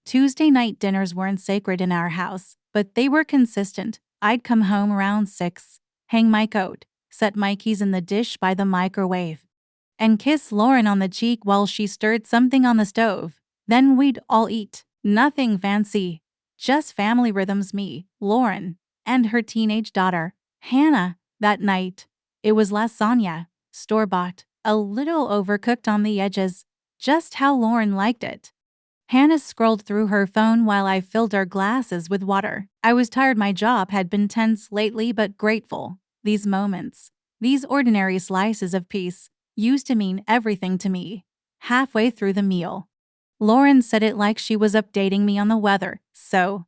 Tuesday night dinners weren't sacred in our house, but they were consistent. I'd come home around 6, hang my coat, set my keys in the dish by the microwave, and kiss Lauren on the cheek while she stirred something on the stove. Then we'd all eat. Nothing fancy. Just family rhythms, me, Lauren, and her teenage daughter, Hannah. That night, it was lasagna, store-bought, a little overcooked on the edges, just how Lauren liked it. Hannah scrolled through her phone while I filled our glasses with water. I was tired. My job had been tense lately, but grateful. These moments, these ordinary slices of peace, used to mean everything to me. Halfway through the meal, Lauren said it like she was updating me on the weather. So,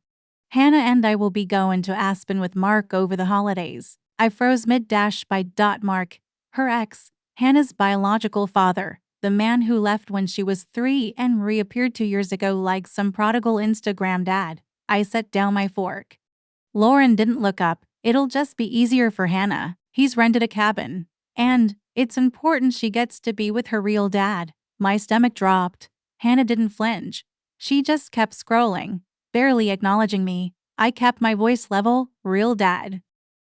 Hannah and I will be going to Aspen with Mark over the holidays. I froze mid-dash by Mark, her ex, Hannah's biological father, the man who left when she was 3 and reappeared 2 years ago like some prodigal Instagram dad. I set down my fork. Lauren didn't look up. It'll just be easier for Hannah. He's rented a cabin. And it's important she gets to be with her real dad. My stomach dropped. Hannah didn't flinch. She just kept scrolling, barely acknowledging me. I kept my voice level. Real dad.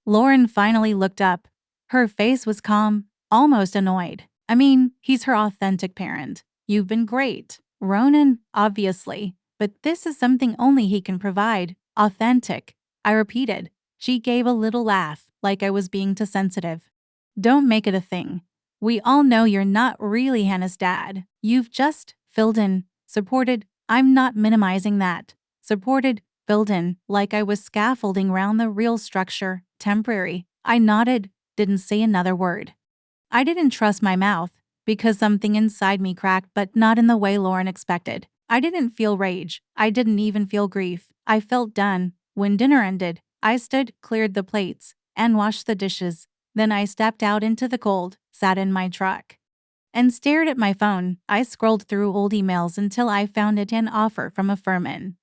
Lauren finally looked up. Her face was calm, almost annoyed. I mean, he's her authentic parent. You've been great. Ronan, obviously. But this is something only he can provide. Authentic. I repeated. She gave a little laugh, like I was being too sensitive. Don't make it a thing. We all know you're not really Hannah's dad. You've just filled in, supported. I'm not minimizing that. Supported, filled in, like I was scaffolding around the real structure. Temporary. I nodded, didn't say another word. I didn't trust my mouth, because something inside me cracked, but not in the way Lauren expected. I didn't feel rage. I didn't even feel grief. I felt done. When dinner ended, I stood, cleared the plates, and washed the dishes. Then I stepped out into the cold, sat in my truck, and stared at my phone. I scrolled through old emails until I found an offer from a firm in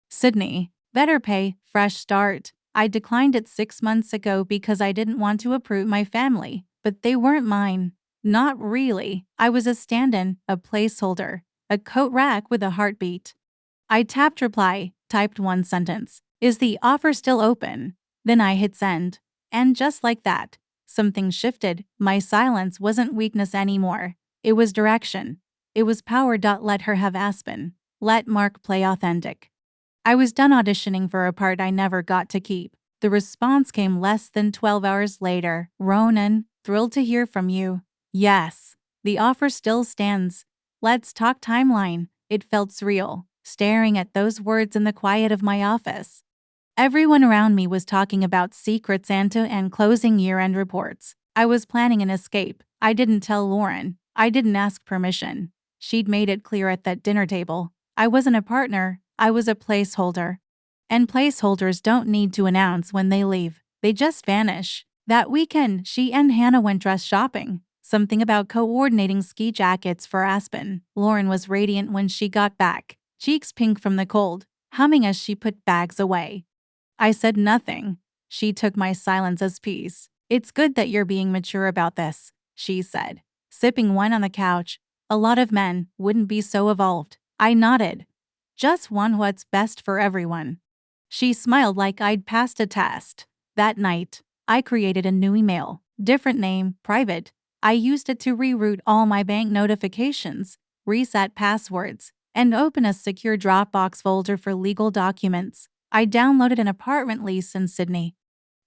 Sydney. Better pay, fresh start. I declined it 6 months ago because I didn't want to uproot my family, but they weren't mine. Not really. I was a stand-in, a placeholder, a coat rack with a heartbeat. I tapped reply, typed one sentence. Is the offer still open? Then I hit send. And just like that, something shifted. My silence wasn't weakness anymore. It was direction. It was power. Let her have Aspen. Let Mark play authentic. I was done auditioning for a part I never got to keep. The response came less than 12 hours later. Ronan, thrilled to hear from you. Yes, the offer still stands. Let's talk timeline. It felt surreal, staring at those words in the quiet of my office. Everyone around me was talking about Secret Santa and closing year-end reports. I was planning an escape. I didn't tell Lauren. I didn't ask permission. She'd made it clear at that dinner table. I wasn't a partner. I was a placeholder. And placeholders don't need to announce when they leave. They just vanish. That weekend, she and Hannah went dress shopping. Something about coordinating ski jackets for Aspen. Lauren was radiant when she got back, cheeks pink from the cold, humming as she put bags away. I said nothing. She took my silence as peace. It's good that you're being mature about this, she said, sipping wine on the couch. A lot of men wouldn't be so evolved. I nodded. Just want what's best for everyone. She smiled like I'd passed a test. That night, I created a new email. Different name, private. I used it to reroute all my bank notifications, reset passwords, and open a secure Dropbox folder for legal documents. I downloaded an apartment lease in Sydney.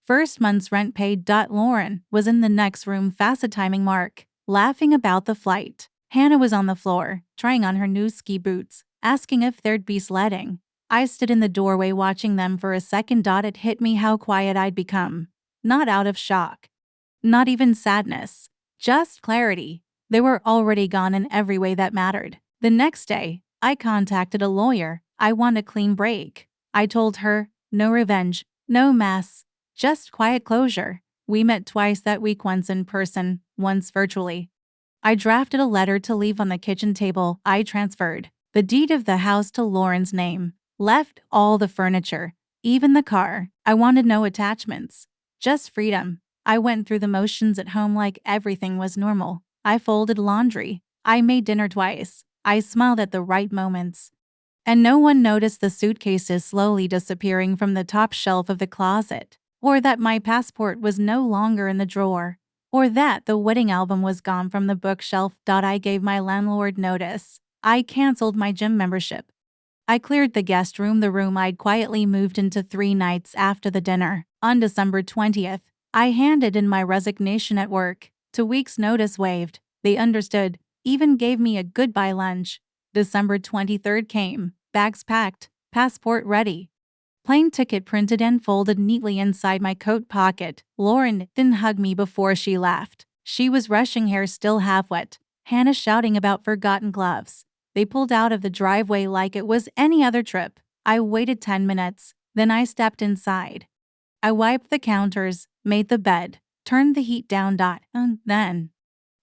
First month's rent paid. Lauren was in the next room fast-timing Mark, laughing about the flight. Hannah was on the floor, trying on her new ski boots, asking if there'd be sledding. I stood in the doorway watching them for a second. It hit me how quiet I'd become. Not out of shock. Not even sadness. Just clarity. They were already gone in every way that mattered. The next day, I contacted a lawyer. I want a clean break. I told her, no revenge, no mess, just quiet closure. We met twice that week, once in person, once virtually. I drafted a letter to leave on the kitchen table. I transferred the deed of the house to Lauren's name. Left all the furniture, even the car. I wanted no attachments, just freedom. I went through the motions at home like everything was normal. I folded laundry. I made dinner twice. I smiled at the right moments. And no one noticed the suitcases slowly disappearing from the top shelf of the closet, or that my passport was no longer in the drawer, or that the wedding album was gone from the bookshelf. I gave my landlord notice. I canceled my gym membership. I cleared the guest room, the room I'd quietly moved into 3 nights after the dinner. On December 20th, I handed in my resignation at work. 2 weeks' notice waived. They understood, even gave me a goodbye lunch. December 23rd came, bags packed, passport ready. Plane ticket printed and folded neatly inside my coat pocket. Lauren didn't hug me before she left. She was rushing, hair still half wet. Hannah shouting about forgotten gloves. They pulled out of the driveway like it was any other trip. I waited 10 minutes, then I stepped inside. I wiped the counters, made the bed, turned the heat down. And then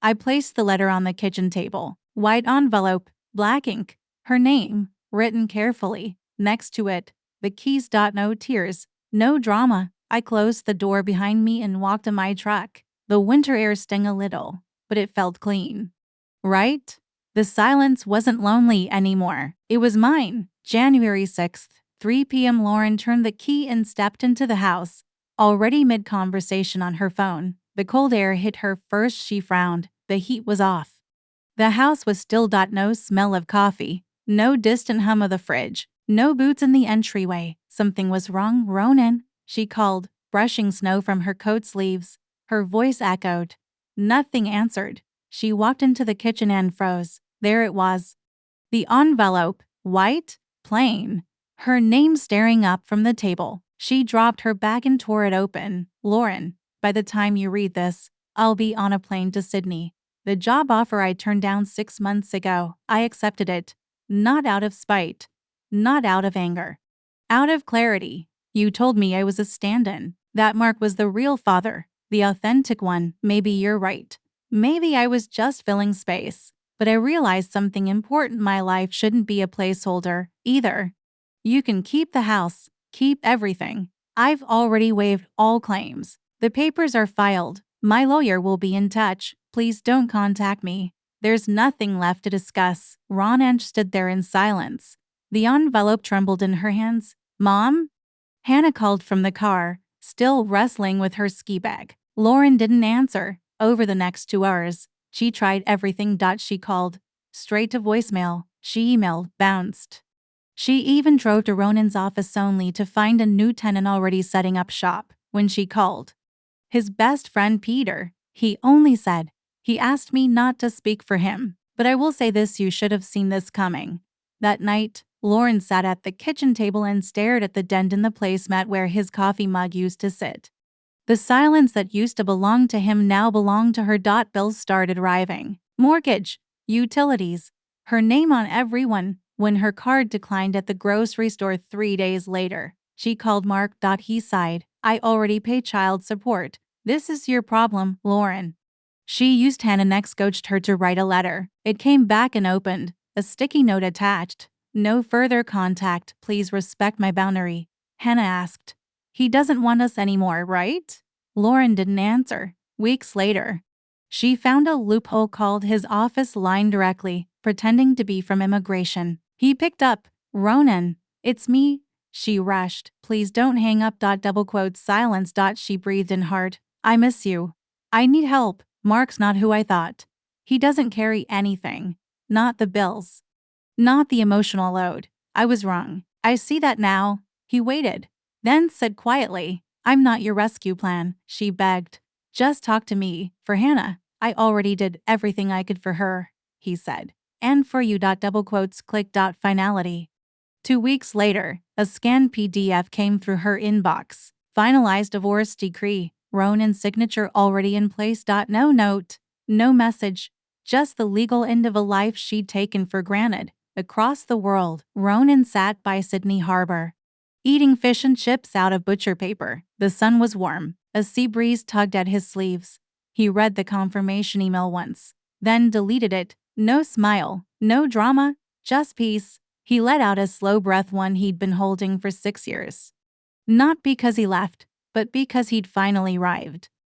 I placed the letter on the kitchen table. White envelope, black ink, her name, written carefully. Next to it, the keys. No tears, no drama. I closed the door behind me and walked to my truck. The winter air stung a little, but it felt clean. Right? The silence wasn't lonely anymore. It was mine. January 6th, 3 p.m. Lauren turned the key and stepped into the house, already mid-conversation on her phone. The cold air hit her first. She frowned. The heat was off. The house was still. No smell of coffee. No distant hum of the fridge. No boots in the entryway. Something was wrong. Ronan, she called, brushing snow from her coat sleeves. Her voice echoed. Nothing answered. She walked into the kitchen and froze. There it was. The envelope, white, plain. Her name staring up from the table. She dropped her bag and tore it open. Lauren, by the time you read this, I'll be on a plane to Sydney. The job offer I turned down 6 months ago. I accepted it. Not out of spite. Not out of anger. Out of clarity. You told me I was a stand-in. That Mark was the real father. The authentic one. Maybe you're right. Maybe I was just filling space. But I realized something important. My life shouldn't be a placeholder, either. You can keep the house. Keep everything. I've already waived all claims. The papers are filed. My lawyer will be in touch. Please don't contact me. There's nothing left to discuss. Ronan stood there in silence. The envelope trembled in her hands. Mom? Hannah called from the car, still wrestling with her ski bag. Lauren didn't answer. Over the next 2 hours, she tried everything. She called. Straight to voicemail. She emailed. Bounced. She even drove to Ronan's office only to find a new tenant already setting up shop. When she called his best friend Peter, he only said, he asked me not to speak for him. But I will say this, you should have seen this coming. That night, Lauren sat at the kitchen table and stared at the dent in the placemat where his coffee mug used to sit. The silence that used to belong to him now belonged to her. Bills started arriving. Mortgage, utilities, her name on every one. When her card declined at the grocery store 3 days later, she called Mark. He sighed. I already pay child support. This is your problem, Lauren. She used Hannah. Next coached her to write a letter. It came back and opened. A sticky note attached. No further contact. Please respect my boundary. Hannah asked. He doesn't want us anymore, right? Lauren didn't answer. Weeks later, she found a loophole, called his office line directly, pretending to be from immigration. He picked up. Ronan, it's me. She rushed. Please don't hang up. Double quote silence. She breathed in hard. I miss you. I need help. Mark's not who I thought. He doesn't carry anything. Not the bills. Not the emotional load. I was wrong. I see that now. He waited, then said quietly, I'm not your rescue plan. She begged. Just talk to me. For Hannah, I already did everything I could for her, he said. And for you. Double quotes click. Finality. 2 weeks later, a scanned PDF came through her inbox. Finalized divorce decree. Ronan's signature already in place. No note. No message. Just the legal end of a life she'd taken for granted. Across the world, Ronan sat by Sydney Harbor, eating fish and chips out of butcher paper. The sun was warm. A sea breeze tugged at his sleeves. He read the confirmation email once, then deleted it. No smile, no drama, just peace. He let out a slow breath, one he'd been holding for 6 years. Not because he left, but because he'd finally arrived.